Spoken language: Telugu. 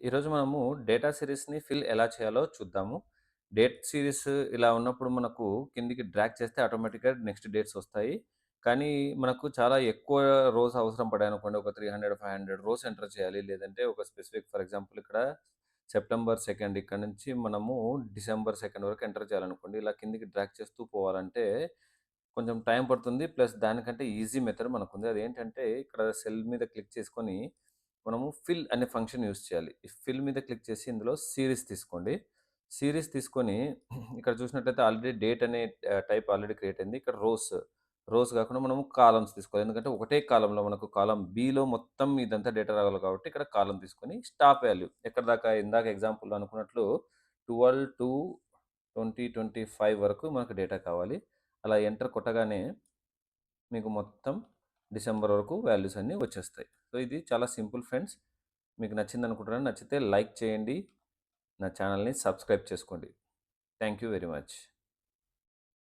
ఈరోజు మనము డేటా సీరీస్‌ని ఫిల్ ఎలా చేయాలో చూద్దాము. డేట్ సీరీస్ ఇలా ఉన్నప్పుడు మనకు కిందికి డ్రాగ్ చేస్తే ఆటోమేటిక్‌గా నెక్స్ట్ డేట్స్ వస్తాయి. కానీ మనకు చాలా ఎక్కువ రోస్ అవసరం పడాయనుకోండి ఒక 300, 500 రోస్ ఎంటర్ చేయాలి. లేదంటే ఒక స్పెసిఫిక్ ఫర్ ఎగ్జాంపుల్ ఇక్కడ సెప్టెంబర్ 2 ఇక్కడ నుంచి మనము డిసెంబర్ 2 వరకు ఎంటర్ చేయాలనుకోండి. ఇలా కిందికి డ్రాగ్ చేస్తూ పోవాలంటే కొంచెం టైం పడుతుంది. ప్లస్ దానికంటే ఈజీ మెథడ్ మనకుంది. అదేంటంటే ఇక్కడ సెల్ మీద క్లిక్ చేసుకొని మనము ఫిల్ అనే ఫంక్షన్ యూజ్ చేయాలి. ఈ ఫిల్ మీద క్లిక్ చేసి ఇందులో సీరీస్ తీసుకోండి. సీరీస్ తీసుకొని ఇక్కడ చూసినట్లయితే ఆల్రెడీ డేట్ అనే టైప్ ఆల్రెడీ క్రియేట్ అయింది. ఇక్కడ రోస్ కాకుండా మనము కాలమ్స్ తీసుకోవాలి. ఎందుకంటే ఒకటే కాలమ్‌లో మనకు కాలమ్ బిలో మొత్తం ఇదంతా డేటా రావాలి కాబట్టి ఇక్కడ కాలమ్ తీసుకొని స్టాప్ వాల్యూ ఎక్కడిదాకా ఇందాక ఎగ్జాంపుల్‌లో అనుకున్నట్లు 12/2/2025 వరకు మనకు డేటా కావాలి. అలా ఎంటర్ కొట్టగానే మీకు మొత్తం డిసెంబర్ వరకు వాల్యూస్ అన్నీ వచ్చేస్తాయి. సో, ఇది చాలా సింపుల్ ఫ్రెండ్స్. మీకు నచ్చిందనుకుంటున్నాను. నచ్చితే లైక్ చేయండి. నా ఛానల్‌ని సబ్స్క్రైబ్ చేసుకోండి. Thank you very much.